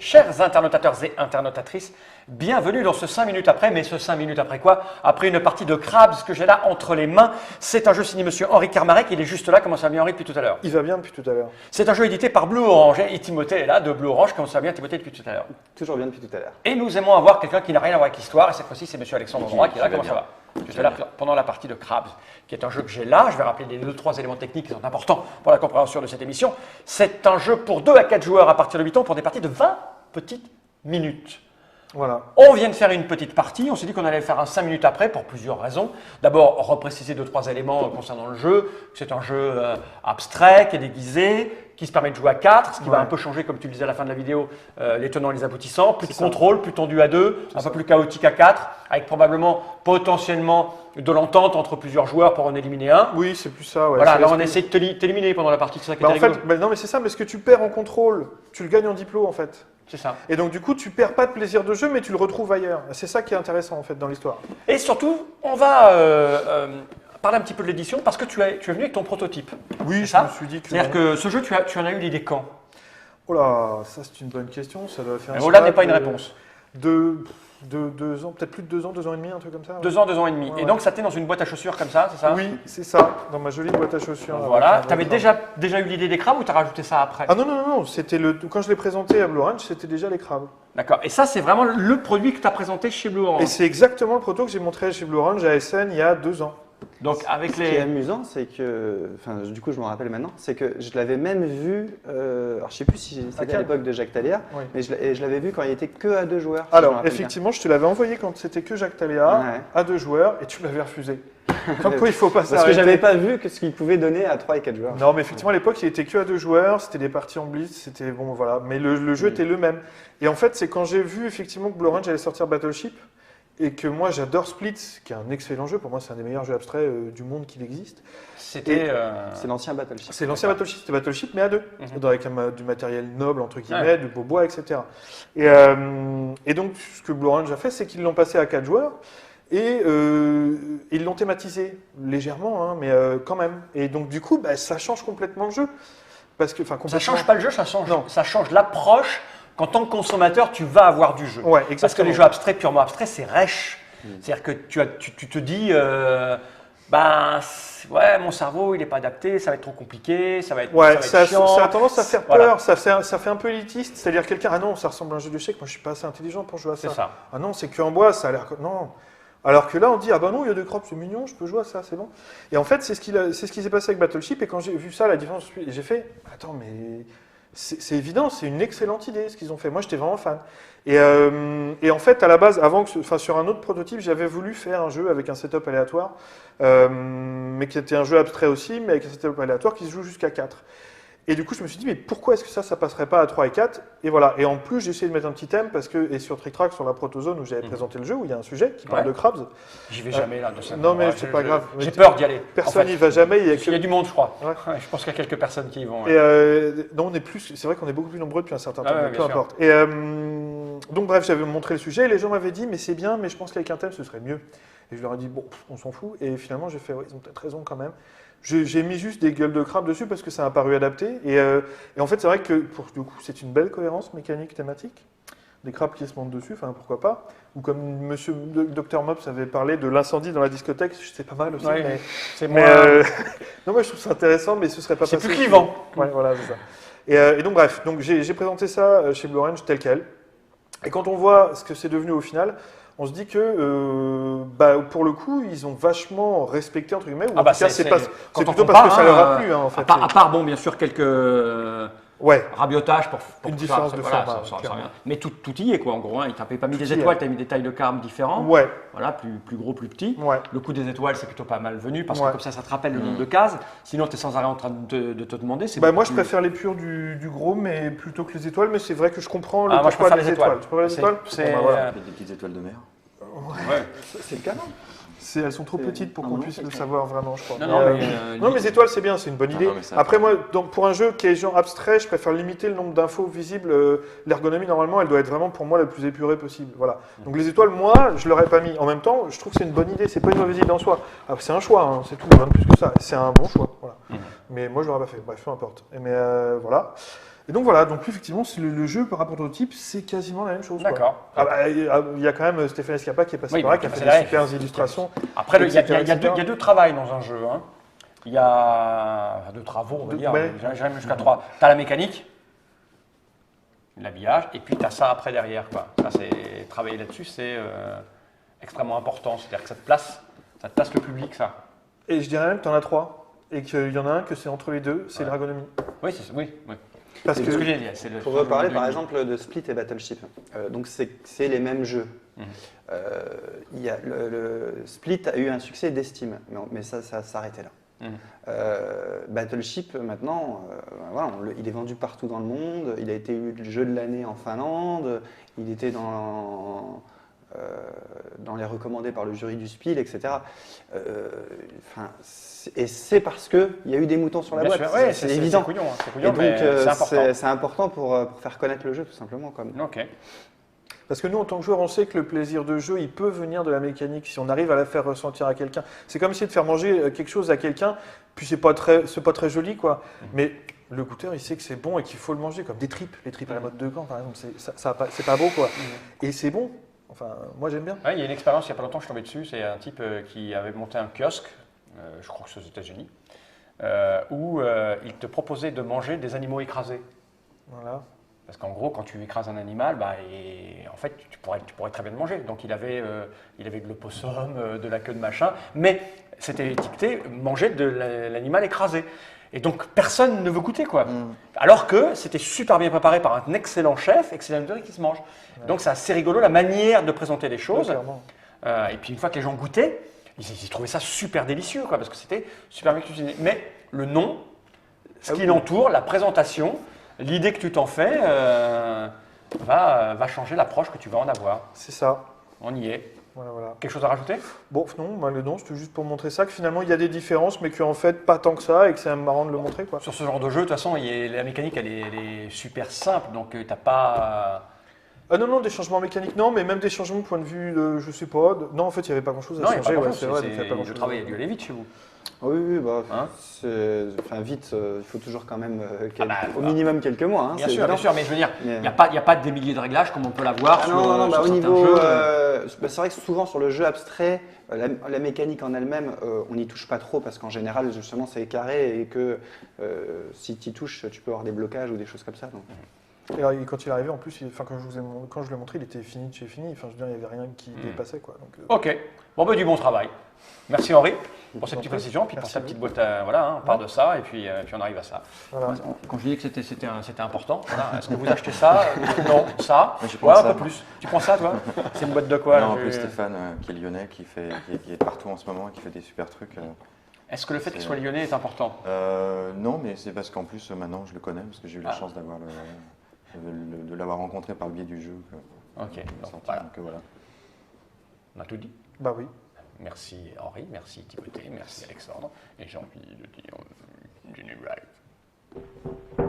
chers internautateurs et internautatrices, bienvenue dans ce 5 minutes après, mais ce 5 minutes après quoi? Après une partie de Crabs que j'ai là entre les mains. C'est un jeu signé monsieur Henri Carmarek, il est juste là, comment ça va bien Henri depuis tout à l'heure? Il va bien depuis tout à l'heure. C'est un jeu édité par Blue Orange, et Timothée est là de Blue Orange, comment ça va bien Timothée depuis tout à l'heure? Toujours bien depuis tout à l'heure. Et nous aimons avoir quelqu'un qui n'a rien à voir avec l'histoire, et cette fois-ci c'est monsieur Alexandre Droit qui est là, comment ça va? Tu es là pendant la partie de Crabs, qui est un jeu que j'ai là. Je vais rappeler les 2-3 éléments techniques qui sont importants pour la compréhension de cette émission. C'est un jeu pour 2 à 4 joueurs à partir de 8 ans pour des parties de 20 petites minutes. Voilà. On vient de faire une petite partie, on s'est dit qu'on allait faire un 5 minutes après pour plusieurs raisons. D'abord, repréciser 2-3 éléments concernant le jeu. C'est un jeu abstrait, qui est déguisé, qui se permet de jouer à 4, ce qui va un peu changer, comme tu le disais à la fin de la vidéo, les tenants et les aboutissants. Plus de contrôle, plus tendu à 2, un peu plus chaotique à 4, avec probablement, potentiellement, de l'entente entre plusieurs joueurs pour en éliminer un. Oui, c'est plus ça. Ouais. Voilà, là on essaie de t'éliminer pendant la partie, c'est ça qui est en rigolo. fait, non mais c'est ça, mais ce que tu perds en contrôle, tu le gagnes en diplo en fait. C'est ça. Et donc du coup, tu perds pas de plaisir de jeu, mais tu le retrouves ailleurs. C'est ça qui est intéressant en fait dans l'histoire. Et surtout, on va parler un petit peu de l'édition parce que tu es venu avec ton prototype. Oui, ça je me suis dit que... C'est-à-dire que ce jeu, tu en as eu l'idée quand? Oh là, ça c'est une bonne question, ça doit faire... Oh là n'est pas une réponse. De 2 ans, peut-être plus de 2 ans, 2 ans et demi, un truc comme ça. 2 ans, 2 ans et demi. Ouais, et donc ça t'est dans une boîte à chaussures comme ça, c'est ça? Oui, c'est ça, dans ma jolie boîte à chaussures. Voilà, tu avais déjà eu l'idée des crabes ou tu as rajouté ça après? Ah non, non, non, c'était quand je l'ai présenté à Blue Orange, c'était déjà les crabes. D'accord, et ça c'est vraiment le produit que tu as présenté chez Blue Orange? Et c'est exactement le proto que j'ai montré chez Blue Orange à SN il y a 2 ans. Donc avec Ce qui est amusant, c'est que, enfin, du coup, je me rappelle maintenant, c'est que je l'avais même vu. Alors, je sais plus si c'était à l'époque de Jacques Talliard, Oui. mais je l'avais vu quand il était que à 2 joueurs. si je me Alors, rappelle effectivement, je te l'avais envoyé quand c'était que Jacques Talléa, Ouais. à 2 joueurs, et tu l'avais refusé. Comme quoi, il faut pas bien. Parce que s'arrêter. j'avais pas vu ce qu'il pouvait donner à 3 et 4 joueurs. Non, mais effectivement, à l'époque, il était que à 2 joueurs, c'était des parties en blitz, c'était bon, voilà. Mais le jeu était le même. Et en fait, c'est quand j'ai vu effectivement que Blue Orange allait sortir Battleship, et que moi j'adore Split, qui est un excellent jeu, pour moi c'est un des meilleurs jeux abstraits du monde qu'il existe. c'était... C'est l'ancien Battleship. C'est l'ancien Battleship, c'était Battleship mais à 2, avec du matériel noble entre guillemets, du beau bois, etc. Et donc ce que Blue Orange a fait, c'est qu'ils l'ont passé à 4 joueurs, et ils l'ont thématisé légèrement, hein, mais quand même. Et donc du coup, bah, ça change complètement le jeu. Parce que, Ça change pas le jeu, ça change l'approche qu'en tant que consommateur, tu vas avoir du jeu. Ouais, Parce que exactement. les jeux abstraits, purement abstraits, c'est rêche. C'est-à-dire que tu te dis, ouais, mon cerveau, il n'est pas adapté, ça va être trop compliqué, ça va être, Ouais, ça va être chiant. ça a tendance à faire Voilà. peur, ça fait un peu élitiste, c'est-à-dire quelqu'un, ah non, ça ressemble à un jeu d'échecs, moi je suis pas assez intelligent pour jouer à ça. C'est ça. Ah non, c'est qu'en bois, ça a l'air... Non. Alors que là, on dit, ah bah non, il y a des crop, c'est mignon, je peux jouer à ça, c'est bon. Et en fait, c'est ce qui s'est passé avec Battleship, et quand j'ai vu ça, la différence, j'ai fait, attends, mais c'est évident, c'est une excellente idée ce qu'ils ont fait. Moi, j'étais vraiment fan. Et en fait, à la base, sur un autre prototype, j'avais voulu faire un jeu avec un setup aléatoire, mais qui était un jeu abstrait aussi, mais avec un setup aléatoire qui se joue jusqu'à 4. Et du coup, je me suis dit, mais pourquoi est-ce que ça passerait pas à 3 et 4? Et voilà. Et en plus, j'ai essayé de mettre un petit thème, et sur Trick Track, sur la protozone où j'avais présenté le jeu, où il y a un sujet qui parle de crabs. J'y vais jamais là de ça. Non, mais c'est pas grave. J'ai peur d'y aller. Personne En fait. n'y va jamais. Il y a du monde, je crois. Ouais. Ouais, je pense qu'il y a quelques personnes qui y vont. Et non, c'est vrai qu'on est beaucoup plus nombreux depuis un certain temps, ouais, mais bien peu sûr. importe. Et donc bref, j'avais montré le sujet, et les gens m'avaient dit, mais c'est bien, mais je pense qu'avec un thème, ce serait mieux. Et je leur ai dit, bon, on s'en fout. Et finalement, j'ai fait, ouais, ils ont peut-être raison quand même. J'ai mis juste des gueules de crabe dessus parce que ça m'a paru adapté. Et en fait, c'est vrai que pour le coup, c'est une belle cohérence mécanique thématique. Des crabes qui se montent dessus, enfin pourquoi pas. Ou comme Monsieur Dr Mops avait parlé de l'incendie dans la discothèque, c'est pas mal aussi. Ouais, mais c'est mais, moins- non, moi je trouve ça intéressant, mais ce serait pas C'est passé. plus clivant. Ouais, voilà, c'est ça. Et donc bref, j'ai présenté ça chez Blue Orange tel quel. Et quand on voit ce que c'est devenu au final, on se dit que pour le coup, ils ont vachement respecté entre guillemets. Ou en tout cas, c'est quand on plutôt compare, parce que ça leur a plu, hein, en fait. À part, bon, bien sûr, quelques Ouais. rabiotages pour Une que différence ça, de voilà, format, ça clairement. revient. Mais tout y est, quoi, en gros. Hein. Tu n'as pas mis Tout des y est. étoiles, tu as mis des tailles de carmes différents. Ouais. Voilà, plus gros, plus petit. Ouais. Le coup des étoiles, c'est plutôt pas mal venu parce Ouais. que comme ça te rappelle le nombre de cases. Sinon, tu es sans arrêt en train de te demander. Bah moi, beaucoup je plus- préfère les purs du gros, mais plutôt que les étoiles. Mais c'est vrai que je comprends le Ah, moi, je pourquoi préfère des les étoiles. étoiles. Tu préfères les C'est- étoiles c'est- Bon, bah, voilà. Des petites étoiles de mer. Ouais. C'est le cas, non? Elles sont trop petites pour Ah qu'on non, puisse c'est le que- savoir vraiment, je crois. Non, Mais, mais, non, mais les étoiles, c'est bien, c'est une bonne Ah idée. non, mais ça, Après, après- moi, pour un jeu qui est genre abstrait, je préfère limiter le nombre d'infos visibles. L'ergonomie, normalement, elle doit être vraiment pour moi la plus épurée possible. Voilà. Donc les étoiles, moi, je l'aurais pas mis. En même temps, je trouve que c'est une bonne idée. C'est pas une mauvaise idée en soi. Ah, c'est un choix, hein, c'est tout, rien de plus que ça. C'est un bon choix. Voilà. Mais moi, je l'aurais pas fait. Bref, peu importe. Mais voilà. Et donc voilà, donc effectivement, le jeu par rapport au prototype, c'est quasiment la même chose. quoi. D'accord. Ah bah, il y a quand même Stéphane Escapa qui est passé Oui, par là, mais qui a qui fait est passé des derrière. super illustrations. Après, il y a etc., il y a deux travails dans un jeu. Hein. Il y a deux travaux, on va dire. Ouais. J'irai même jusqu'à 3. Tu as la mécanique, l'habillage, et puis tu as ça après derrière. Quoi. Ça, travailler là-dessus, c'est extrêmement important. C'est-à-dire que ça te place le public, ça. Et je dirais même que tu en as 3. Et qu'il y en a un que c'est entre les deux, c'est Dragonomy. Oui, oui. Parce C'est que ce que j'ai dit. C'est le Pour reparler de- par exemple de Split et Battleship, donc c'est les mêmes jeux. Mhm. Il y a le Split a eu un succès d'estime, mais ça s'arrêtait là. Mhm. Battleship maintenant, voilà, il est vendu partout dans le monde, il a été élu le jeu de l'année en Finlande, il était dans les recommandés par le jury du Spiel, etc. Et c'est parce qu'il y a eu des moutons sur la Bien boîte, sûr, ouais, c'est évident. C'est couillon, hein, c'est Et couillon, donc mais c'est important. c'est important pour faire connaître le jeu tout simplement. Ok. Parce que nous, en tant que joueurs, on sait que le plaisir de jeu, il peut venir de la mécanique si on arrive à la faire ressentir à quelqu'un. C'est comme essayer de faire manger quelque chose à quelqu'un, puis c'est pas très joli, quoi. Mais le goûteur, il sait que c'est bon et qu'il faut le manger, comme des tripes. Les tripes à la mode de Caen, par exemple, c'est pas beau, quoi. Et c'est bon. Enfin, moi, j'aime bien. Ouais, il y a une expérience, il n'y a pas longtemps, je suis tombé dessus. C'est un type qui avait monté un kiosque, je crois que c'est aux États-Unis, où il te proposait de manger des animaux écrasés. Voilà. Parce qu'en gros, quand tu écrases un animal, en fait, tu pourrais très bien le manger. Donc il avait de l'opossum, de la queue de machin, mais c'était étiqueté manger de l'animal écrasé. Et donc personne ne veut goûter, quoi. Alors que c'était super bien préparé par un excellent chef, excellent nourriture qui se mange. Ouais. Donc c'est assez rigolo la manière de présenter les choses. Clairement. Et puis une fois que les gens goûtaient, ils trouvaient ça super délicieux, quoi, parce que c'était super bien cuisiné. Mais le nom, ce qui l'entoure, la présentation, l'idée que tu t'en fais, va changer l'approche que tu vas en avoir. C'est ça. On y est. Voilà. Quelque chose à rajouter? Bon, non, le nom, c'était juste pour montrer ça, que finalement, il y a des différences, mais qu'en fait, pas tant que ça, et que c'est marrant de le montrer, quoi. Sur ce genre de jeu, de toute façon, la mécanique, elle est super simple, donc t'as pas... Ah non, des changements mécaniques, non, mais même des changements de point de vue, non, en fait, il n'y avait pas grand-chose à Non, il n'y a changer, pas ouais, grand-chose. c'est vrai, donc il y a pas Le grand-chose. travail a dû aller vite chez vous. Oui, Hein vite, il faut toujours quand même au bah, minimum quelques mois. Hein, Bien c'est sûr, évident. mais je veux dire, il Mais- n'y a pas des milliers de réglages comme on peut l'avoir sur, Non, sur au certains niveau, jeux. c'est vrai que souvent sur le jeu abstrait, la mécanique en elle-même, on n'y touche pas trop parce qu'en général, justement, c'est carré et que si tu y touches, tu peux avoir des blocages ou des choses comme ça. Donc. Et quand il est arrivé, en plus, quand je l'ai montré, il était fini de chez fini, enfin, je veux dire, il n'y avait rien qui dépassait, quoi. Donc, Ok, bon, du bon travail. Merci Henri pour cette petite prie. précision, puis pour Merci ta à petite vous. boîte, on part de ça, et puis on arrive à ça. voilà. Quand je disais que c'était important, voilà. Est-ce que vous achetez ça? Non, ça? Moi, je prends Ouais, un ça. peu plus. Tu prends ça, toi? C'est une boîte de quoi? Non, là, en plus Stéphane, qui est lyonnais, qui est partout en ce moment, qui fait des super trucs. Est-ce que le fait qu'il soit lyonnais est important? Non, mais c'est parce qu'en plus maintenant je le connais, parce que j'ai eu la chance d'avoir de l'avoir rencontré par le biais du jeu. Ok, il est donc sorti, voilà. donc, voilà. On a tout dit. Bah oui. Merci Henri, merci Timothée, merci Alexandre, et j'ai envie de dire du New Life.